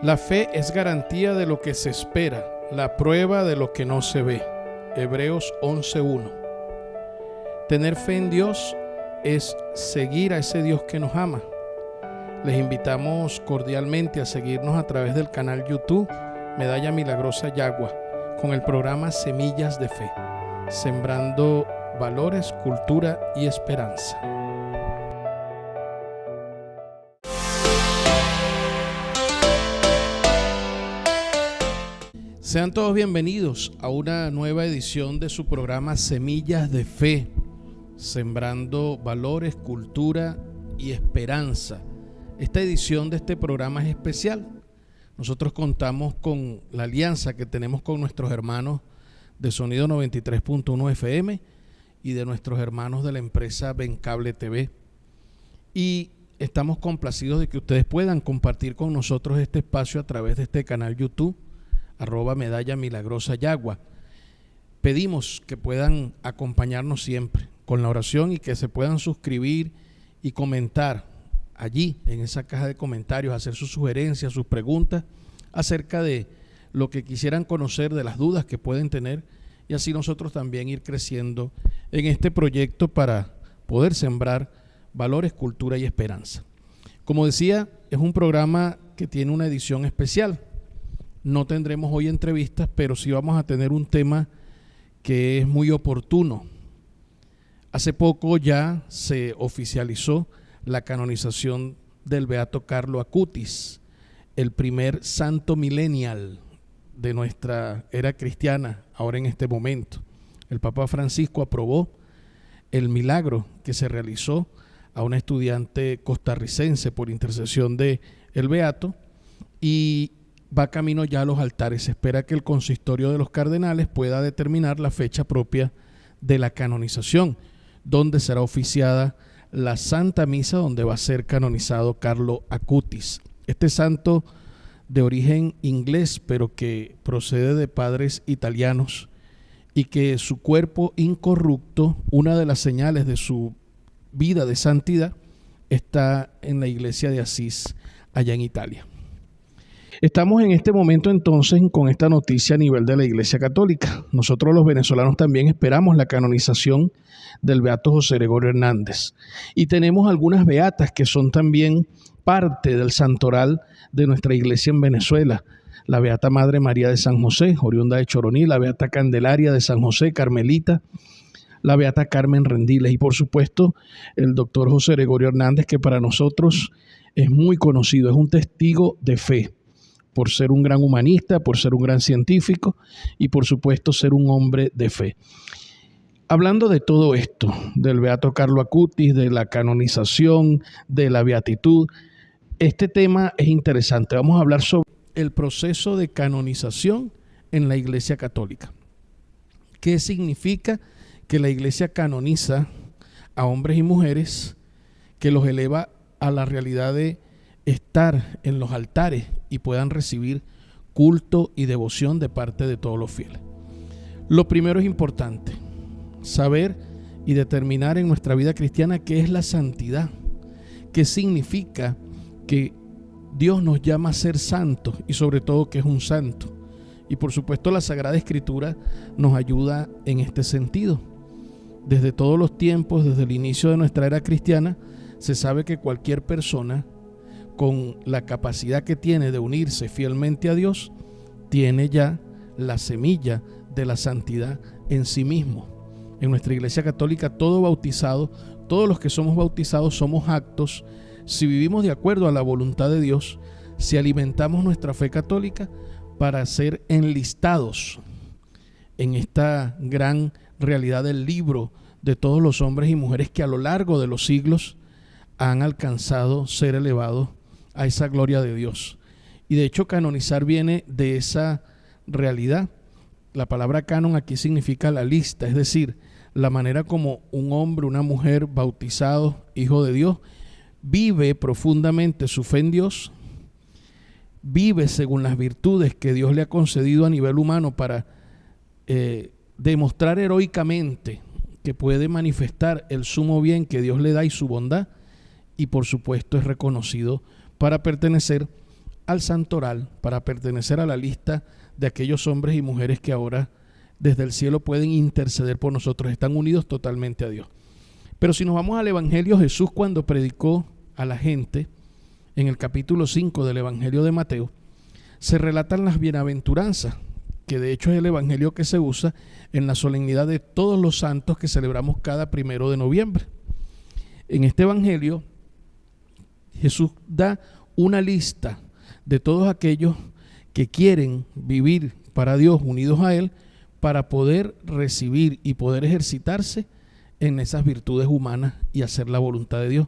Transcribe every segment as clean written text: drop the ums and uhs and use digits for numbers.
La fe es garantía de lo que se espera, la prueba de lo que no se ve. Hebreos 11:1. Tener fe en Dios es seguir a ese Dios que nos ama. Les invitamos cordialmente a seguirnos a través del canal YouTube Medalla Milagrosa Yagua con el programa Semillas de Fe, sembrando valores, cultura y esperanza. Sean todos bienvenidos a una nueva edición de su programa Semillas de Fe, sembrando valores, cultura y esperanza. Esta edición de este programa es especial. Nosotros contamos con la alianza que tenemos con nuestros hermanos de Sonido 93.1 FM y de nuestros hermanos de la empresa Bencable TV. Y estamos complacidos de que ustedes puedan compartir con nosotros este espacio a través de este canal YouTube, @Medalla Milagrosa Yagua. Pedimos que puedan acompañarnos siempre con la oración y que se puedan suscribir y comentar allí en esa caja de comentarios, hacer sus sugerencias, sus preguntas acerca de lo que quisieran conocer, de las dudas que pueden tener, y así nosotros también ir creciendo en este proyecto para poder sembrar valores, cultura y esperanza. Como decía, es un programa que tiene una edición especial. No tendremos hoy entrevistas, pero sí vamos a tener un tema que es muy oportuno. Hace poco ya se oficializó la canonización del beato Carlo Acutis, el primer santo millennial de nuestra era cristiana, ahora en este momento. El Papa Francisco aprobó el milagro que se realizó a una estudiante costarricense por intercesión de el beato, y va camino ya a los altares. Se espera que el consistorio de los cardenales pueda determinar la fecha propia de la canonización, donde será oficiada la Santa Misa, donde va a ser canonizado Carlo Acutis. Este santo de origen inglés, pero que procede de padres italianos, y que su cuerpo incorrupto, una de las señales de su vida de santidad, está en la iglesia de Asís, allá en Italia. Estamos en este momento entonces con esta noticia a nivel de la Iglesia Católica. Nosotros los venezolanos también esperamos la canonización del beato José Gregorio Hernández. Y tenemos algunas beatas que son también parte del santoral de nuestra iglesia en Venezuela. La beata Madre María de San José, oriunda de Choroní, la beata Candelaria de San José, carmelita, la beata Carmen Rendiles y por supuesto el doctor José Gregorio Hernández, que para nosotros es muy conocido, es un testigo de fe, por ser un gran humanista, por ser un gran científico y por supuesto ser un hombre de fe. Hablando de todo esto, del beato Carlo Acutis, de la canonización, de la beatitud, este tema es interesante. Vamos a hablar sobre el proceso de canonización en la Iglesia Católica. ¿Qué significa que la Iglesia canoniza a hombres y mujeres, que los eleva a la realidad de estar en los altares y puedan recibir culto y devoción de parte de todos los fieles? Lo primero es importante saber y determinar en nuestra vida cristiana qué es la santidad, qué significa que Dios nos llama a ser santos y sobre todo que es un santo. Y por supuesto la Sagrada Escritura nos ayuda en este sentido. Desde todos los tiempos, desde el inicio de nuestra era cristiana, se sabe que cualquier persona con la capacidad que tiene de unirse fielmente a Dios, tiene ya la semilla de la santidad en sí mismo. En nuestra Iglesia Católica, todo bautizado, todos los que somos bautizados somos aptos, si vivimos de acuerdo a la voluntad de Dios, si alimentamos nuestra fe católica, para ser enlistados en esta gran realidad del libro de todos los hombres y mujeres que a lo largo de los siglos han alcanzado ser elevados a esa gloria de Dios. Y de hecho canonizar viene de esa realidad. La palabra canon aquí significa la lista, es decir, la manera como un hombre, una mujer bautizado, hijo de Dios, vive profundamente su fe en Dios, vive según las virtudes que Dios le ha concedido a nivel humano para demostrar heroicamente que puede manifestar el sumo bien que Dios le da y su bondad, y por supuesto es reconocido para pertenecer al santoral para pertenecer a la lista de aquellos hombres y mujeres que ahora desde el cielo pueden interceder por nosotros, están unidos totalmente a Dios. Pero si nos vamos al Evangelio, Jesús cuando predicó a la gente, en el capítulo 5 del Evangelio de Mateo, se relatan las bienaventuranzas, que de hecho es el Evangelio que se usa en la solemnidad de todos los santos que celebramos cada 1 de noviembre. En este Evangelio, Jesús da una lista de todos aquellos que quieren vivir para Dios, unidos a Él, para poder recibir y poder ejercitarse en esas virtudes humanas y hacer la voluntad de Dios.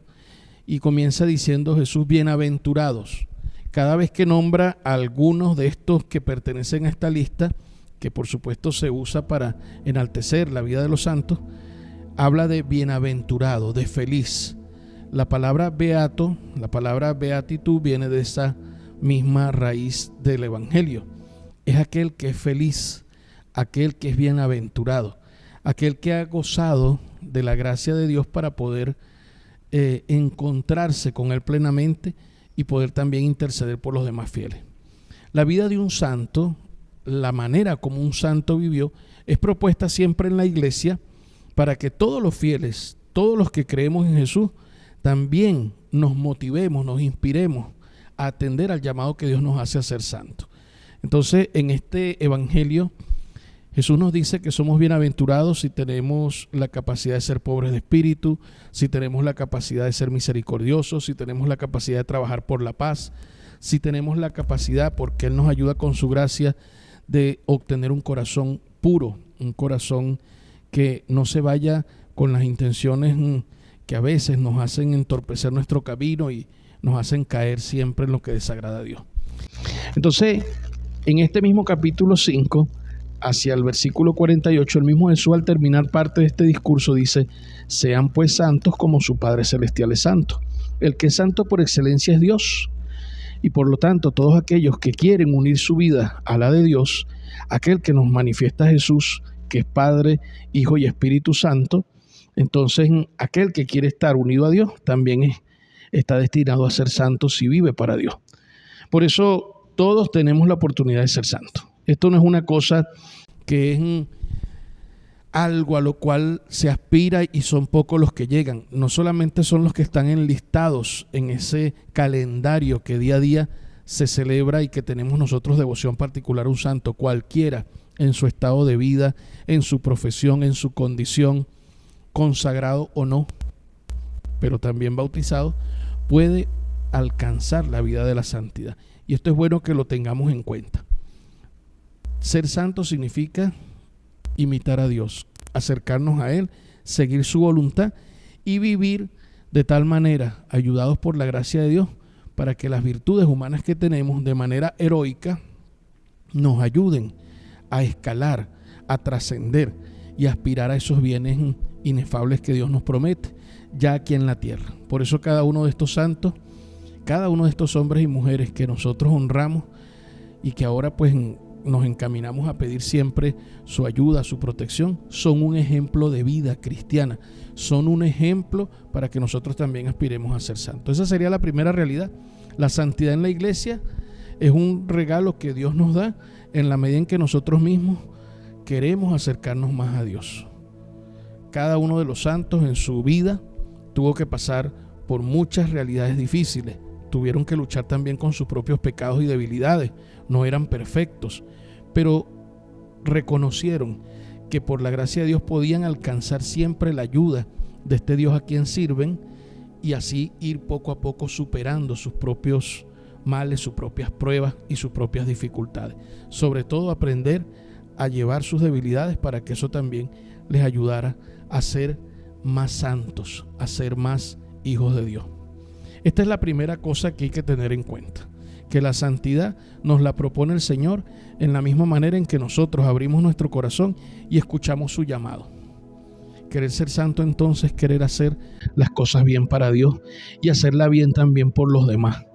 Y comienza diciendo Jesús, bienaventurados. Cada vez que nombra a algunos de estos que pertenecen a esta lista, que por supuesto se usa para enaltecer la vida de los santos, habla de bienaventurado, de feliz. La palabra beato, la palabra beatitud viene de esa misma raíz del Evangelio. Es aquel que es feliz, aquel que es bienaventurado, aquel que ha gozado de la gracia de Dios para poder encontrarse con Él plenamente y poder también interceder por los demás fieles. La vida de un santo, la manera como un santo vivió, es propuesta siempre en la iglesia para que todos los fieles, todos los que creemos en Jesús, también nos motivemos, nos inspiremos a atender al llamado que Dios nos hace a ser santos. Entonces, en este Evangelio, Jesús nos dice que somos bienaventurados si tenemos la capacidad de ser pobres de espíritu, si tenemos la capacidad de ser misericordiosos, si tenemos la capacidad de trabajar por la paz, si tenemos la capacidad, porque Él nos ayuda con su gracia, de obtener un corazón puro, un corazón que no se vaya con las intenciones que a veces nos hacen entorpecer nuestro camino y nos hacen caer siempre en lo que desagrada a Dios. Entonces, en este mismo capítulo 5, hacia el versículo 48, el mismo Jesús al terminar parte de este discurso dice: sean pues santos como su Padre Celestial es santo. El que es santo por excelencia es Dios. Y por lo tanto, todos aquellos que quieren unir su vida a la de Dios, aquel que nos manifiesta Jesús, que es Padre, Hijo y Espíritu Santo, entonces aquel que quiere estar unido a Dios también está destinado a ser santo si vive para Dios. Por eso todos tenemos la oportunidad de ser santos. Esto no es una cosa que es algo a lo cual se aspira y son pocos los que llegan. No solamente son los que están enlistados en ese calendario que día a día se celebra y que tenemos nosotros devoción particular a un santo, cualquiera en su estado de vida, en su profesión, en su condición, consagrado o no, pero también bautizado, puede alcanzar la vida de la santidad. Y esto es bueno que lo tengamos en cuenta. Ser santo significa imitar a Dios, acercarnos a Él, seguir su voluntad y vivir de tal manera, ayudados por la gracia de Dios, para que las virtudes humanas que tenemos de manera heroica nos ayuden a escalar, a trascender y aspirar a esos bienes inefables que Dios nos promete ya aquí en la tierra. Por eso cada uno de estos santos, cada uno de estos hombres y mujeres que nosotros honramos y que ahora pues nos encaminamos a pedir siempre su ayuda, su protección, son un ejemplo de vida cristiana, son un ejemplo para que nosotros también aspiremos a ser santos. Esa sería la primera realidad. La santidad en la iglesia es un regalo que Dios nos da en la medida en que nosotros mismos queremos acercarnos más a Dios. Cada uno de los santos en su vida tuvo que pasar por muchas realidades difíciles, tuvieron que luchar también con sus propios pecados y debilidades, no eran perfectos, pero reconocieron que por la gracia de Dios podían alcanzar siempre la ayuda de este Dios a quien sirven y así ir poco a poco superando sus propios males, sus propias pruebas y sus propias dificultades. Sobre todo aprender a llevar sus debilidades para que eso también les ayudara a ser más santos, a ser más hijos de Dios. Esta es la primera cosa que hay que tener en cuenta, que la santidad nos la propone el Señor en la misma manera en que nosotros abrimos nuestro corazón y escuchamos su llamado. Querer ser santo entonces, querer hacer las cosas bien para Dios y hacerla bien también por los demás.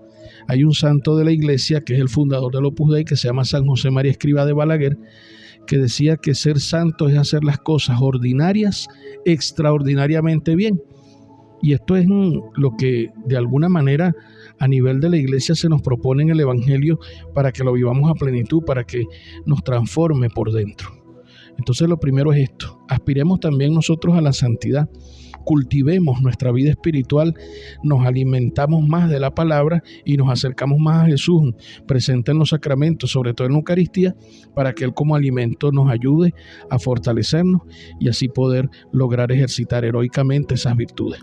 Hay un santo de la iglesia que es el fundador del Opus Dei, que se llama San José María Escrivá de Balaguer, que decía que ser santo es hacer las cosas ordinarias extraordinariamente bien. Y esto es lo que de alguna manera A nivel de la iglesia se nos propone en el Evangelio para que lo vivamos a plenitud, para que nos transforme por dentro. Entonces lo primero es esto: aspiremos también nosotros a la santidad, cultivemos nuestra vida espiritual, nos alimentamos más de la palabra y nos acercamos más a Jesús presente en los sacramentos, sobre todo en la Eucaristía, para que Él como alimento nos ayude a fortalecernos y así poder lograr ejercitar heroicamente esas virtudes.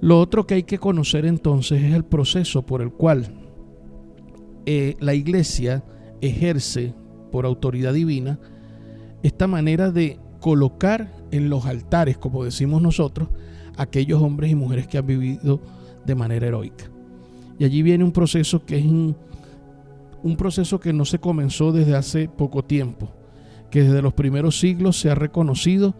Lo otro que hay que conocer entonces es el proceso por el cual la Iglesia ejerce por autoridad divina esta manera de colocar en los altares, como decimos nosotros, aquellos hombres y mujeres que han vivido de manera heroica. Y allí viene un proceso que es un proceso que no se comenzó desde hace poco tiempo, que desde los primeros siglos se ha reconocido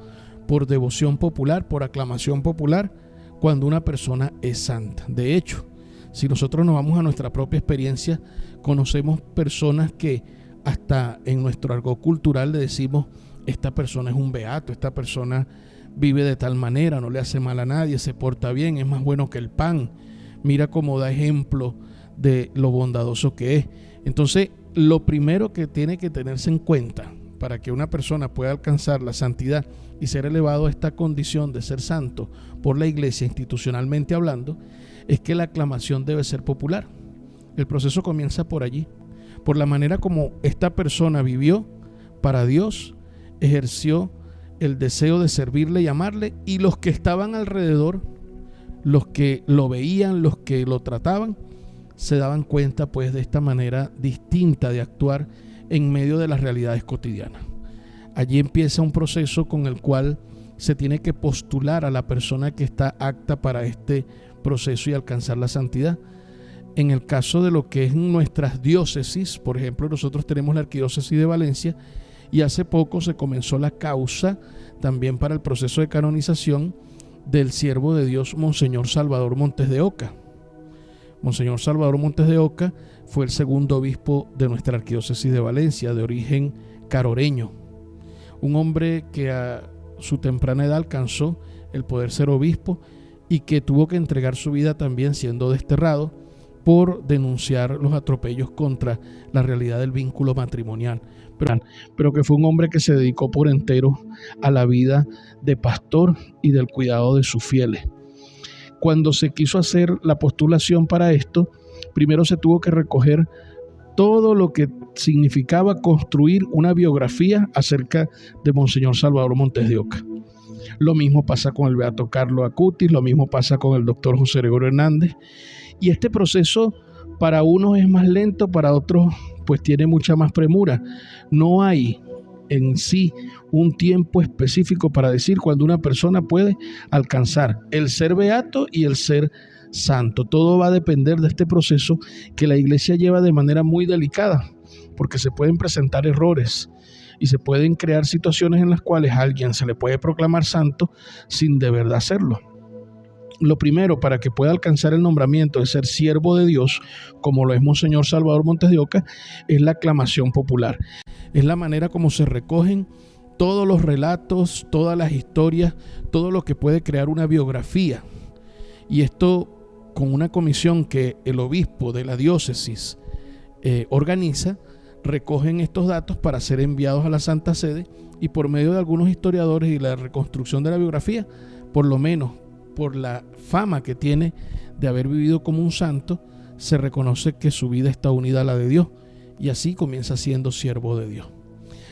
por devoción popular, por aclamación popular, cuando una persona es santa. De hecho, si nosotros nos vamos a nuestra propia experiencia, conocemos personas que hasta en nuestro argot cultural le decimos: esta persona es un beato, esta persona vive de tal manera, no le hace mal a nadie, se porta bien, es más bueno que el pan, mira cómo da ejemplo de lo bondadoso que es. Entonces, lo primero que tiene que tenerse en cuenta para que una persona pueda alcanzar la santidad y ser elevado a esta condición de ser santo por la Iglesia, institucionalmente hablando, es que la aclamación debe ser popular. El proceso comienza por allí, por la manera como esta persona vivió para Dios, ejerció el deseo de servirle y amarle, y los que estaban alrededor, los que lo veían, los que lo trataban, se daban cuenta pues de esta manera distinta de actuar en medio de las realidades cotidianas. Allí empieza un proceso con el cual se tiene que postular a la persona que está apta para este proceso y alcanzar la santidad. En el caso de lo que es nuestras diócesis, por ejemplo, nosotros tenemos la Arquidiócesis de Valencia, y hace poco se comenzó la causa también para el proceso de canonización del siervo de Dios, Monseñor Salvador Montes de Oca. Monseñor Salvador Montes de Oca fue el segundo obispo de nuestra Arquidiócesis de Valencia, de origen caroreño. Un hombre que a su temprana edad alcanzó el poder ser obispo y que tuvo que entregar su vida también siendo desterrado por denunciar los atropellos contra la realidad del vínculo matrimonial, pero que fue un hombre que se dedicó por entero a la vida de pastor y del cuidado de sus fieles. Cuando se quiso hacer la postulación para esto, primero se tuvo que recoger todo lo que significaba construir una biografía acerca de Monseñor Salvador Montes de Oca. Lo mismo pasa con el beato Carlo Acutis, lo mismo pasa con el doctor José Gregorio Hernández. Y este proceso para unos es más lento, para otros pues tiene mucha más premura. No hay en sí un tiempo específico para decir cuando una persona puede alcanzar el ser beato y el ser santo. Todo va a depender de este proceso que la Iglesia lleva de manera muy delicada, porque se pueden presentar errores y se pueden crear situaciones en las cuales a alguien se le puede proclamar santo sin de verdad serlo. Lo primero, para que pueda alcanzar el nombramiento de ser siervo de Dios, como lo es Monseñor Salvador Montes de Oca, es la aclamación popular. Es la manera como se recogen todos los relatos, todas las historias, todo lo que puede crear una biografía. Y esto con una comisión que el obispo de la diócesis organiza, recogen estos datos para ser enviados a la Santa Sede, y por medio de algunos historiadores y la reconstrucción de la biografía, por lo menos por la fama que tiene de haber vivido como un santo, se reconoce que su vida está unida a la de Dios, y así comienza siendo siervo de Dios.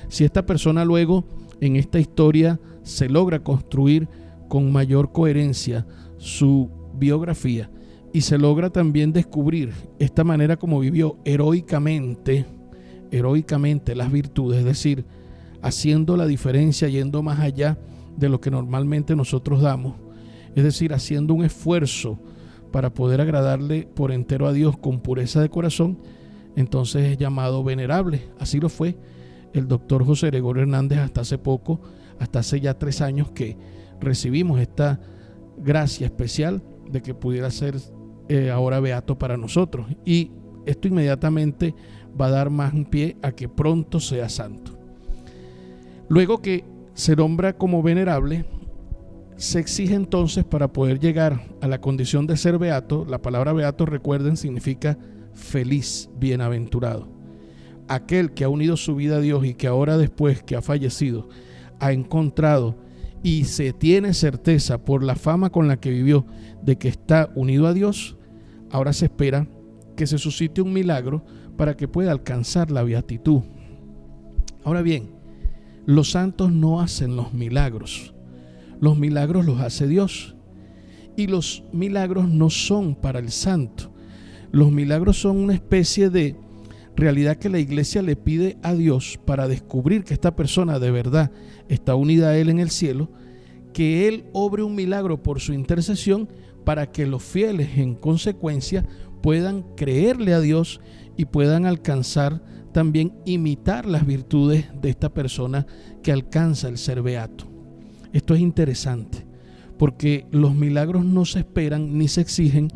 Si esta persona luego en esta historia se logra construir con mayor coherencia su biografía y se logra también descubrir esta manera como vivió heroicamente las virtudes, es decir, haciendo la diferencia, yendo más allá de lo que normalmente nosotros damos, es decir, haciendo un esfuerzo para poder agradarle por entero a Dios con pureza de corazón, entonces es llamado venerable. Así lo fue el doctor José Gregorio Hernández hasta hace poco, hasta hace ya 3 años que recibimos esta gracia especial de que pudiera ser ahora beato para nosotros, y esto inmediatamente va a dar más pie a que pronto sea santo. Luego que se nombra como venerable, Se exige entonces, para poder llegar a la condición de ser beato, la palabra beato, recuerden, significa feliz, bienaventurado. Aquel que ha unido su vida a Dios y que ahora, después que ha fallecido, ha encontrado y se tiene certeza por la fama con la que vivió de que está unido a Dios, ahora se espera que se suscite un milagro para que pueda alcanzar la beatitud. Ahora bien, los santos no hacen los milagros los hace Dios, y los milagros no son para el santo. Los milagros son una especie de realidad que la iglesia le pide a Dios para descubrir que esta persona de verdad está unida a Él en el cielo, que Él obre un milagro por su intercesión para que los fieles en consecuencia puedan creerle a Dios y puedan alcanzar también imitar las virtudes de esta persona que alcanza el ser beato. Esto es interesante porque los milagros no se esperan ni se exigen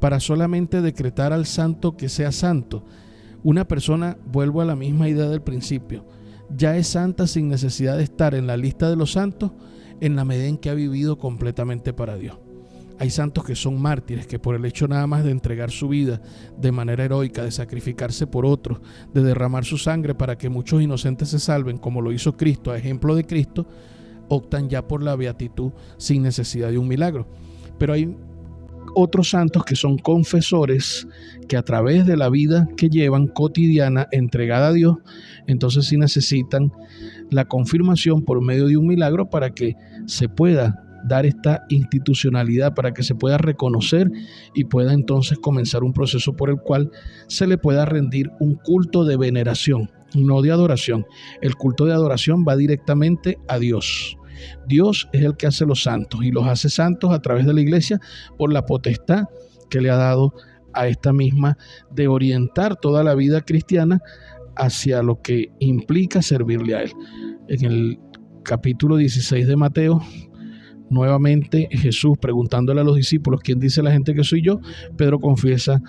para solamente decretar al santo que sea santo. Una persona, vuelvo a la misma idea del principio, ya es santa sin necesidad de estar en la lista de los santos en la medida en que ha vivido completamente para Dios. Hay santos que son mártires, que por el hecho nada más de entregar su vida de manera heroica, de sacrificarse por otros, de derramar su sangre para que muchos inocentes se salven, como lo hizo Cristo, a ejemplo de Cristo, optan ya por la beatitud sin necesidad de un milagro. Pero hay otros santos que son confesores, que a través de la vida que llevan cotidiana entregada a Dios, entonces sí necesitan la confirmación por medio de un milagro para que se pueda dar esta institucionalidad, para que se pueda reconocer y pueda entonces comenzar un proceso por el cual se le pueda rendir un culto de veneración, no de adoración. El culto de adoración va directamente a Dios. Dios es el que hace los santos y los hace santos a través de la iglesia por la potestad que le ha dado a esta misma de orientar toda la vida cristiana hacia lo que implica servirle a Él. En el capítulo 16 de Mateo, nuevamente Jesús preguntándole a los discípulos: ¿quién dice la gente que soy yo? Pedro confiesa: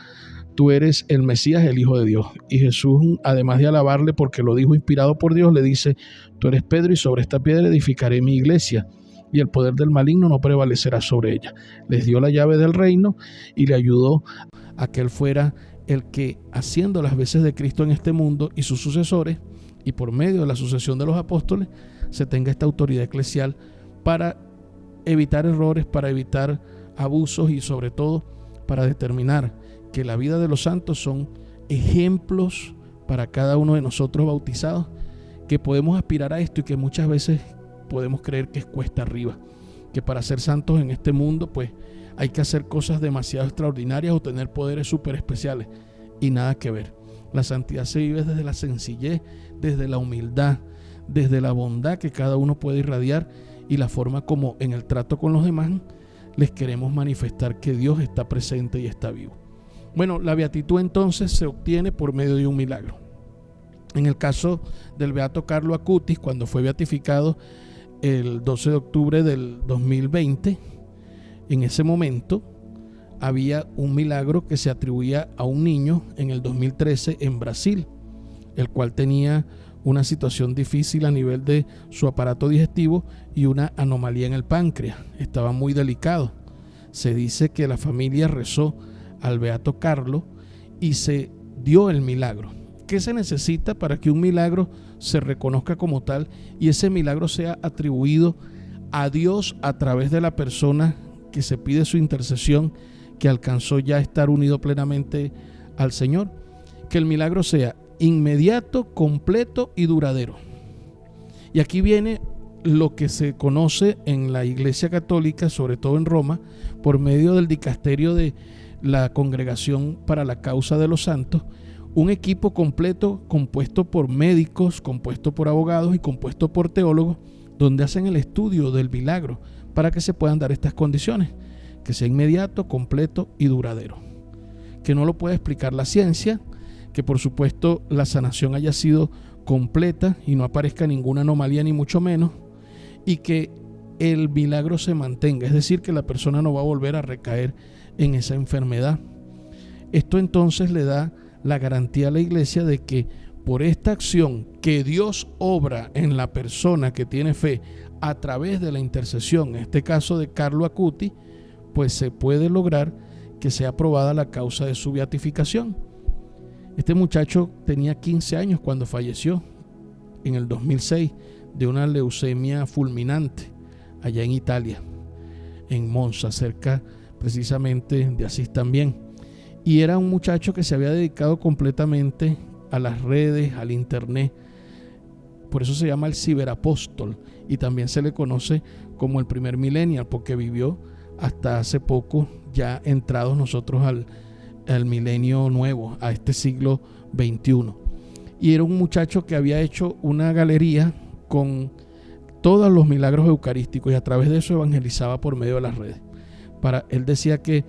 tú eres el Mesías, el Hijo de Dios. Y Jesús, además de alabarle porque lo dijo inspirado por Dios, le dice: tú eres Pedro, y sobre esta piedra edificaré mi iglesia, y el poder del maligno no prevalecerá sobre ella. Les dio la llave del reino y le ayudó a que él fuera el que, haciendo las veces de Cristo en este mundo y sus sucesores, y por medio de la sucesión de los apóstoles, se tenga esta autoridad eclesial para evitar errores, para evitar abusos y sobre todo para determinar que la vida de los santos son ejemplos para cada uno de nosotros bautizados, que podemos aspirar a esto y que muchas veces podemos creer que es cuesta arriba, que para ser santos en este mundo pues hay que hacer cosas demasiado extraordinarias o tener poderes súper especiales, y nada que ver. La santidad se vive desde la sencillez, desde la humildad, desde la bondad que cada uno puede irradiar y la forma como en el trato con los demás les queremos manifestar que Dios está presente y está vivo. Bueno, la beatitud entonces se obtiene por medio de un milagro. En el caso del beato Carlo Acutis, cuando fue beatificado el 12 de octubre del 2020, en ese momento había un milagro que se atribuía a un niño en el 2013 en Brasil, el cual tenía una situación difícil a nivel de su aparato digestivo y una anomalía en el páncreas. Estaba muy delicado. Se dice que la familia rezó al beato Carlo y se dio el milagro. ¿Qué se necesita para que un milagro se reconozca como tal y ese milagro sea atribuido a Dios a través de la persona que se pide su intercesión, que alcanzó ya a estar unido plenamente al Señor? Que el milagro sea inmediato, completo y duradero. Y aquí viene lo que se conoce en la Iglesia Católica, sobre todo en Roma, por medio del dicasterio de la Congregación para la Causa de los Santos, un equipo completo compuesto por médicos, compuesto por abogados y compuesto por teólogos, donde hacen el estudio del milagro para que se puedan dar estas condiciones, que sea inmediato, completo y duradero, que no lo puede explicar la ciencia, que por supuesto la sanación haya sido completa y no aparezca ninguna anomalía ni mucho menos, y que el milagro se mantenga, es decir, que la persona no va a volver a recaer en esa enfermedad. Esto entonces le da la garantía a la iglesia de que por esta acción que Dios obra en la persona que tiene fe a través de la intercesión, en este caso de Carlo Acuti, pues se puede lograr que sea aprobada la causa de su beatificación. Este muchacho tenía 15 años cuando falleció en el 2006 de una leucemia fulminante allá en Italia, en Monza, cerca precisamente de Asís también. Y era un muchacho que se había dedicado completamente a las redes, al internet. Por eso se llama el ciberapóstol, y también se le conoce como el primer millennial, porque vivió hasta hace poco, ya entrados nosotros al milenio nuevo, a este siglo XXI. Y era un muchacho que había hecho una galería con todos los milagros eucarísticos, y a través de eso evangelizaba por medio de las redes. Él decía que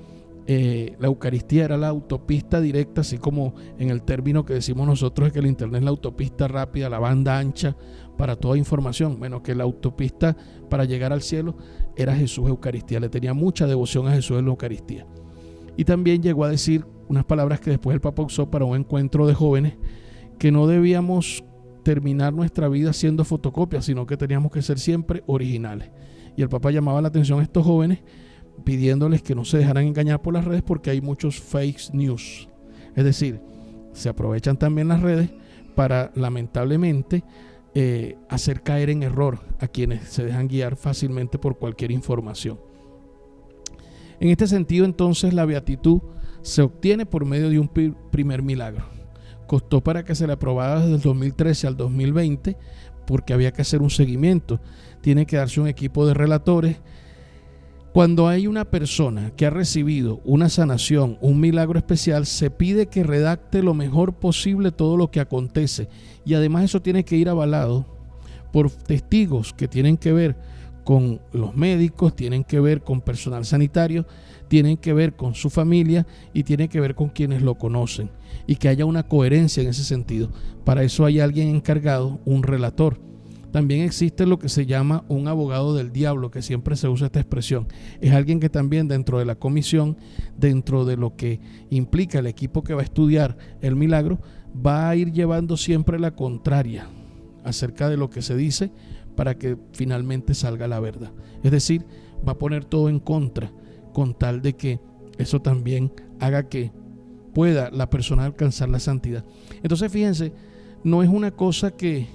la Eucaristía era la autopista directa, así como en el término que decimos nosotros es que el internet es la autopista rápida, la banda ancha para toda información. Bueno, que la autopista para llegar al cielo era Jesús Eucaristía. Le tenía mucha devoción a Jesús en la Eucaristía. Y también llegó a decir unas palabras que después el Papa usó para un encuentro de jóvenes, que no debíamos terminar nuestra vida siendo fotocopias, sino que teníamos que ser siempre originales. Y el Papa llamaba la atención a estos jóvenes pidiéndoles que no se dejaran engañar por las redes, porque hay muchos fake news. Es decir, se aprovechan también las redes para, lamentablemente, hacer caer en error a quienes se dejan guiar fácilmente por cualquier información. En este sentido, entonces, la beatitud se obtiene por medio de un primer milagro. Costó para que se le aprobara desde el 2013 al 2020, porque había que hacer un seguimiento. Tiene que darse un equipo de relatores. Cuando hay una persona que ha recibido una sanación, un milagro especial, se pide que redacte lo mejor posible todo lo que acontece, y además eso tiene que ir avalado por testigos que tienen que ver con los médicos, tienen que ver con personal sanitario, tienen que ver con su familia y tienen que ver con quienes lo conocen, y que haya una coherencia en ese sentido. Para eso hay alguien encargado, un relator. También existe lo que se llama un abogado del diablo, que siempre se usa esta expresión. Es alguien que también dentro de la comisión, dentro de lo que implica el equipo que va a estudiar el milagro, va a ir llevando siempre la contraria acerca de lo que se dice para que finalmente salga la verdad. Es decir, va a poner todo en contra con tal de que eso también haga que pueda la persona alcanzar la santidad. Entonces, fíjense, no es una cosa que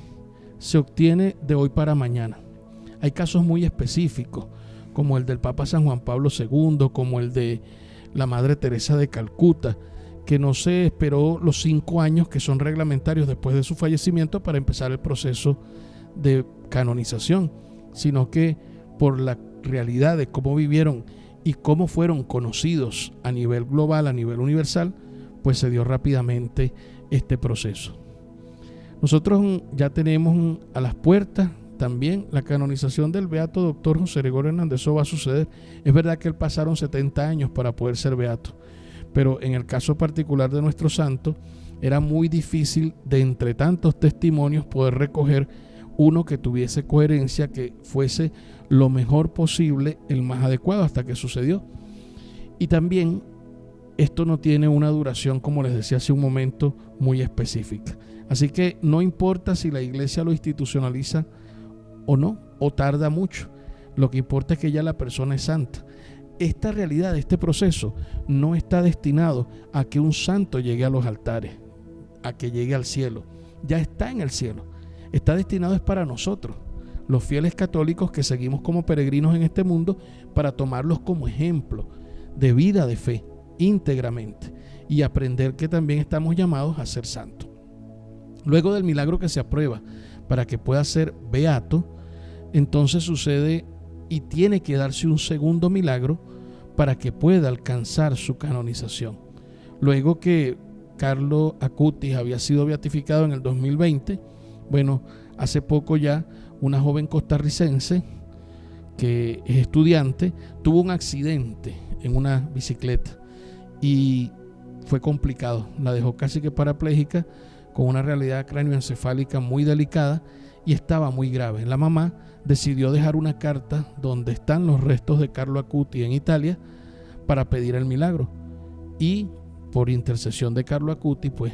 se obtiene de hoy para mañana. Hay casos muy específicos, como el del Papa San Juan Pablo II, como el de la Madre Teresa de Calcuta, que no se esperó los 5 años que son reglamentarios después de su fallecimiento para empezar el proceso de canonización, sino que por la realidad de cómo vivieron y cómo fueron conocidos a nivel global, a nivel universal, pues se dio rápidamente este proceso. Nosotros ya tenemos a las puertas también la canonización del beato doctor José Gregorio Hernández. Eso va a suceder. Es verdad que él pasaron 70 años para poder ser beato, pero en el caso particular de nuestro santo era muy difícil, de entre tantos testimonios, poder recoger uno que tuviese coherencia, que fuese lo mejor posible, el más adecuado, hasta que sucedió. Y también esto no tiene una duración, como les decía hace un momento, muy específica. Así que no importa si la iglesia lo institucionaliza o no, o tarda mucho. Lo que importa es que ya la persona es santa. Esta realidad, este proceso, no está destinado a que un santo llegue a los altares, a que llegue al cielo. Ya está en el cielo. Está destinado es para nosotros, los fieles católicos que seguimos como peregrinos en este mundo, para tomarlos como ejemplo de vida de fe íntegramente y aprender que también estamos llamados a ser santos. Luego del milagro que se aprueba para que pueda ser beato, entonces sucede y tiene que darse un segundo milagro para que pueda alcanzar su canonización. Luego que Carlo Acutis había sido beatificado en el 2020, bueno, hace poco ya una joven costarricense que es estudiante tuvo un accidente en una bicicleta y fue complicado. La dejó casi que parapléjica, con una realidad cráneoencefálica muy delicada, y estaba muy grave. La mamá decidió dejar una carta donde están los restos de Carlo Acutis en Italia para pedir el milagro, y por intercesión de Carlo Acutis, pues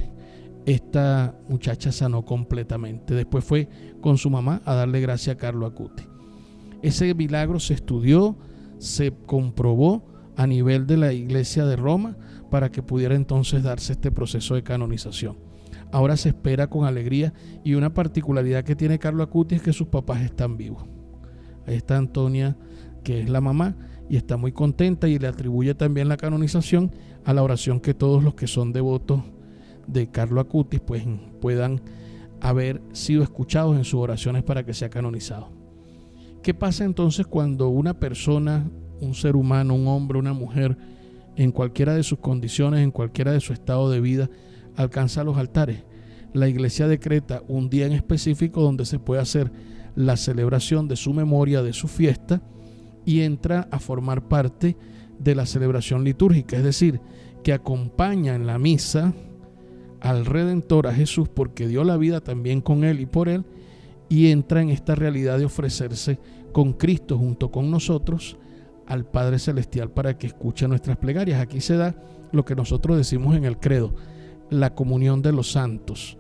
esta muchacha sanó completamente. Después fue con su mamá a darle gracias a Carlo Acutis. Ese milagro se estudió, se comprobó a nivel de la Iglesia de Roma para que pudiera entonces darse este proceso de canonización. Ahora se espera con alegría, y una particularidad que tiene Carlo Acutis es que sus papás están vivos. Ahí está Antonia, que es la mamá, y está muy contenta, y le atribuye también la canonización a la oración que todos los que son devotos de Carlo Acutis pues puedan haber sido escuchados en sus oraciones para que sea canonizado. ¿Qué pasa entonces cuando una persona, un ser humano, un hombre, una mujer, en cualquiera de sus condiciones, en cualquiera de su estado de vida, alcanza los altares? La Iglesia decreta un día en específico donde se puede hacer la celebración de su memoria, de su fiesta, y entra a formar parte de la celebración litúrgica, es decir, que acompaña en la misa al Redentor, a Jesús, porque dio la vida también con Él y por Él, y entra en esta realidad de ofrecerse con Cristo junto con nosotros al Padre Celestial para que escuche nuestras plegarias. Aquí se da lo que nosotros decimos en el credo, la comunión de los santos,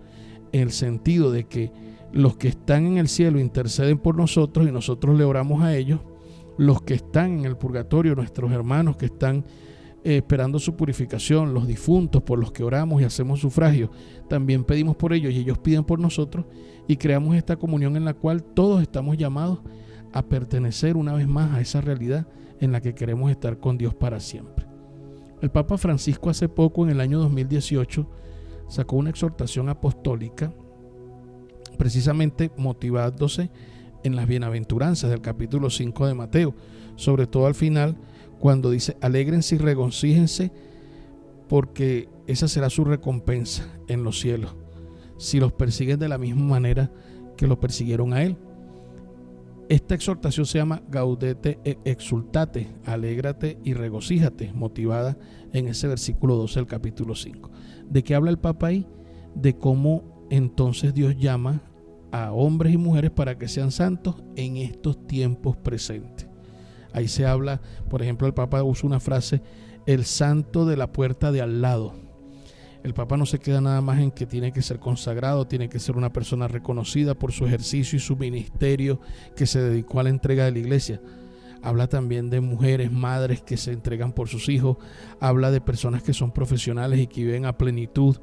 en el sentido de que los que están en el cielo interceden por nosotros y nosotros le oramos a ellos. Los que están en el purgatorio, nuestros hermanos que están esperando su purificación, los difuntos por los que oramos y hacemos sufragio, también pedimos por ellos y ellos piden por nosotros, y creamos esta comunión en la cual todos estamos llamados a pertenecer una vez más a esa realidad en la que queremos estar con Dios para siempre. El Papa Francisco hace poco, en el año 2018, sacó una exhortación apostólica precisamente motivándose en las bienaventuranzas del capítulo 5 de Mateo, sobre todo al final, cuando dice: alégrense y regocíjense, porque esa será su recompensa en los cielos, si los persiguen de la misma manera que lo persiguieron a Él. Esta exhortación se llama Gaudete et Exultate, alégrate y regocíjate, motivada en ese versículo 12 del capítulo 5. ¿De qué habla el Papa ahí? De cómo entonces Dios llama a hombres y mujeres para que sean santos en estos tiempos presentes. Ahí se habla, por ejemplo, el Papa usa una frase: el santo de la puerta de al lado. El Papa no se queda nada más en que tiene que ser consagrado, tiene que ser una persona reconocida por su ejercicio y su ministerio que se dedicó a la entrega de la iglesia. Habla también de mujeres, madres que se entregan por sus hijos. Habla de personas que son profesionales y que viven a plenitud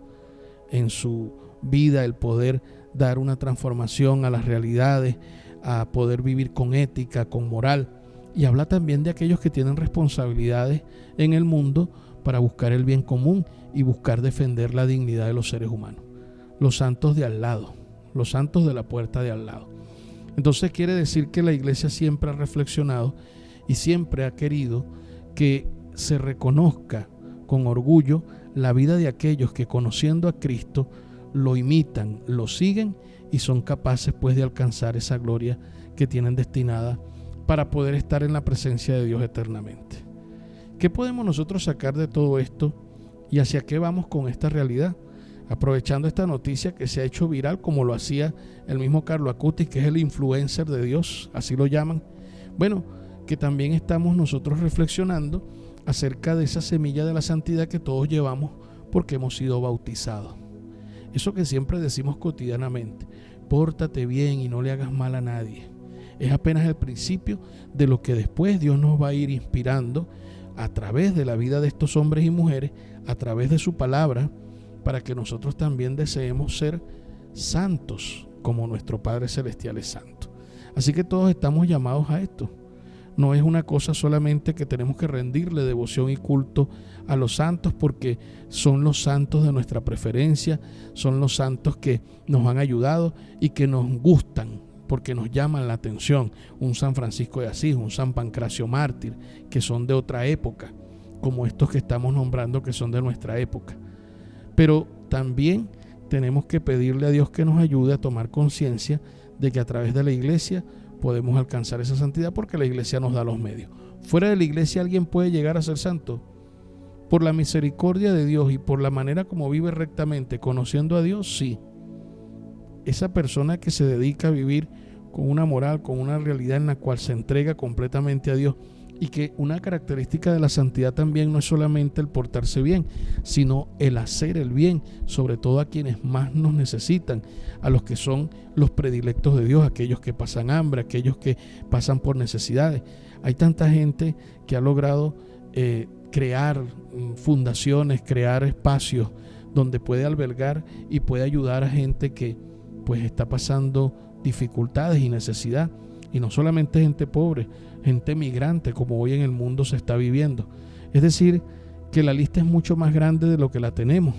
en su vida el poder dar una transformación a las realidades, a poder vivir con ética, con moral. Y habla también de aquellos que tienen responsabilidades en el mundo para buscar el bien común y buscar defender la dignidad de los seres humanos. Los santos de al lado, los santos de la puerta de al lado. Entonces quiere decir que la iglesia siempre ha reflexionado y siempre ha querido que se reconozca con orgullo la vida de aquellos que, conociendo a Cristo, lo imitan, lo siguen y son capaces pues de alcanzar esa gloria que tienen destinada para poder estar en la presencia de Dios eternamente. ¿Qué podemos nosotros sacar de todo esto y hacia qué vamos con esta realidad? Aprovechando esta noticia que se ha hecho viral, como lo hacía el mismo Carlo Acutis, que es el influencer de Dios, así lo llaman. Bueno, que también estamos nosotros reflexionando acerca de esa semilla de la santidad que todos llevamos porque hemos sido bautizados. Eso que siempre decimos cotidianamente: pórtate bien y no le hagas mal a nadie. Es apenas el principio de lo que después Dios nos va a ir inspirando a través de la vida de estos hombres y mujeres, a través de su palabra, para que nosotros también deseemos ser santos como nuestro Padre Celestial es santo. Así que todos estamos llamados a esto. No es una cosa solamente que tenemos que rendirle devoción y culto a los santos porque son los santos de nuestra preferencia, son los santos que nos han ayudado y que nos gustan porque nos llaman la atención. Un San Francisco de Asís, un San Pancracio Mártir, que son de otra época, como estos que estamos nombrando que son de nuestra época. Pero también tenemos que pedirle a Dios que nos ayude a tomar conciencia de que a través de la iglesia podemos alcanzar esa santidad porque la iglesia nos da los medios. Fuera de la iglesia alguien puede llegar a ser santo. Por la misericordia de Dios y por la manera como vive rectamente, conociendo a Dios, sí. Esa persona que se dedica a vivir con una moral, con una realidad en la cual se entrega completamente a Dios y que una característica de la santidad también no es solamente el portarse bien, sino el hacer el bien, sobre todo a quienes más nos necesitan, a los que son los predilectos de Dios, aquellos que pasan hambre, aquellos que pasan por necesidades. Hay tanta gente que ha logrado crear fundaciones, crear espacios donde puede albergar y puede ayudar a gente que pues está pasando dificultades y necesidad, y no solamente gente pobre, gente migrante, como hoy en el mundo se está viviendo. Es decir, que la lista es mucho más grande de lo que la tenemos.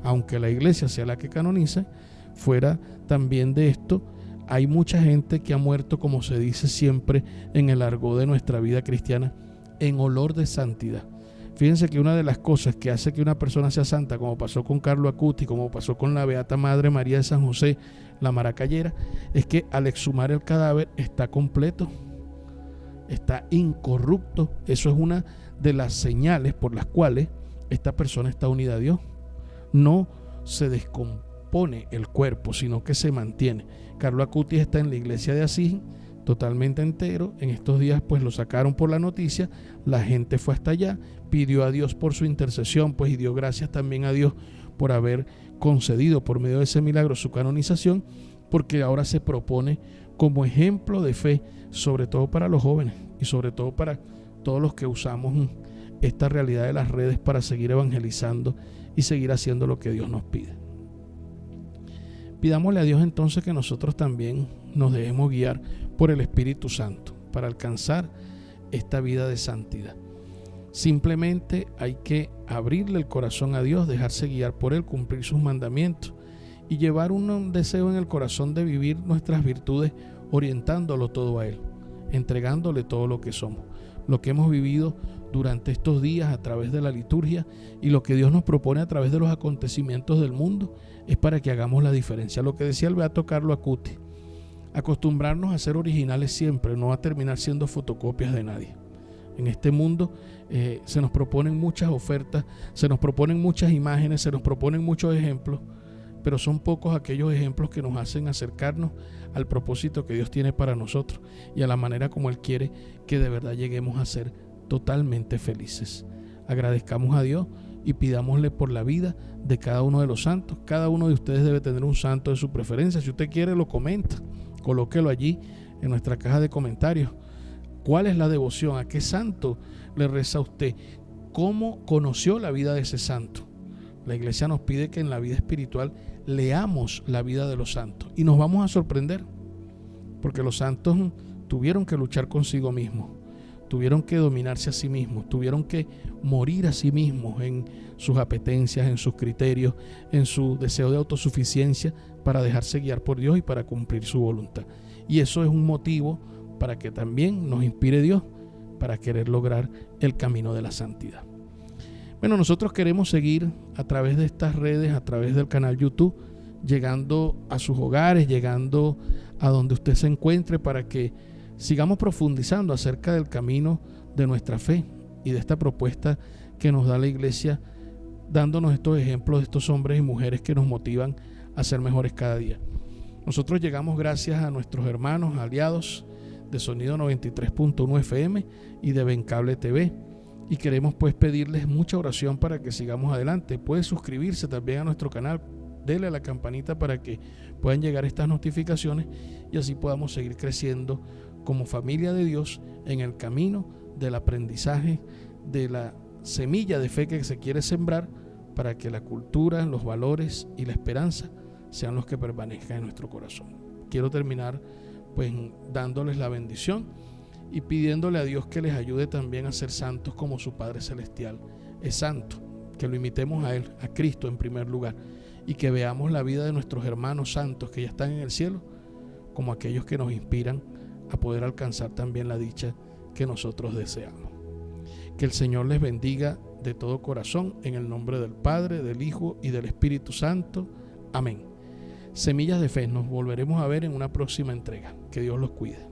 Aunque la iglesia sea la que canonice, fuera también de esto, hay mucha gente que ha muerto, como se dice siempre en el argot de nuestra vida cristiana, en olor de santidad. Fíjense que una de las cosas que hace que una persona sea santa, como pasó con Carlo Acutis, como pasó con la Beata Madre María de San José, la maracayera, es que al exhumar el cadáver está completo, está incorrupto. Eso es una de las señales por las cuales esta persona está unida a Dios. No se descompone el cuerpo, sino que se mantiene. Carlo Acutis está en la iglesia de Asís, totalmente entero. En estos días pues lo sacaron por la noticia, la gente fue hasta allá, pidió a Dios por su intercesión, pues, y dio gracias también a Dios por haber concedido por medio de ese milagro su canonización, porque ahora se propone como ejemplo de fe, sobre todo para los jóvenes y sobre todo para todos los que usamos esta realidad de las redes para seguir evangelizando y seguir haciendo lo que Dios nos pide. Pidámosle a Dios entonces que nosotros también nos dejemos guiar por el Espíritu Santo para alcanzar esta vida de santidad. Simplemente hay que abrirle el corazón a Dios, dejarse guiar por Él, cumplir sus mandamientos y llevar un deseo en el corazón de vivir nuestras virtudes orientándolo todo a Él, entregándole todo lo que somos, lo que hemos vivido durante estos días a través de la liturgia y lo que Dios nos propone a través de los acontecimientos del mundo es para que hagamos la diferencia. Lo que decía el beato Carlo Acutis, acostumbrarnos a ser originales siempre, no a terminar siendo fotocopias de nadie. En este mundo se nos proponen muchas ofertas, se nos proponen muchas imágenes, se nos proponen muchos ejemplos, pero son pocos aquellos ejemplos que nos hacen acercarnos al propósito que Dios tiene para nosotros y a la manera como Él quiere que de verdad lleguemos a ser totalmente felices. Agradezcamos a Dios y pidámosle por la vida de cada uno de los santos. Cada uno de ustedes debe tener un santo de su preferencia. Si usted quiere, lo comenta, colóquelo allí en nuestra caja de comentarios. ¿Cuál es la devoción? ¿A qué santo le reza usted? ¿Cómo conoció la vida de ese santo? La iglesia nos pide que en la vida espiritual leamos la vida de los santos y nos vamos a sorprender, porque los santos tuvieron que luchar consigo mismos, tuvieron que dominarse a sí mismos, tuvieron que morir a sí mismos en sus apetencias, en sus criterios, en su deseo de autosuficiencia para dejarse guiar por Dios y para cumplir su voluntad. Y eso es un motivo para que también nos inspire Dios para querer lograr el camino de la santidad. Bueno, nosotros queremos seguir a través de estas redes, a través del canal YouTube, llegando a sus hogares, llegando a donde usted se encuentre para que sigamos profundizando acerca del camino de nuestra fe y de esta propuesta que nos da la iglesia, dándonos estos ejemplos de estos hombres y mujeres que nos motivan a ser mejores cada día. Nosotros llegamos gracias a nuestros hermanos, aliados de Sonido 93.1 FM y de Bencable TV. Y queremos pues pedirles mucha oración para que sigamos adelante. Puede suscribirse también a nuestro canal, dele a la campanita para que puedan llegar estas notificaciones y así podamos seguir creciendo como familia de Dios en el camino del aprendizaje de la semilla de fe que se quiere sembrar para que la cultura, los valores y la esperanza sean los que permanezcan en nuestro corazón. Quiero terminar pues dándoles la bendición y pidiéndole a Dios que les ayude también a ser santos como su Padre Celestial es santo, que lo imitemos a Él, a Cristo en primer lugar, y que veamos la vida de nuestros hermanos santos que ya están en el cielo como aquellos que nos inspiran a poder alcanzar también la dicha que nosotros deseamos. Que el Señor les bendiga de todo corazón en el nombre del Padre, del Hijo y del Espíritu Santo. Amén. Semillas de Fe, nos volveremos a ver en una próxima entrega. Que Dios los cuide.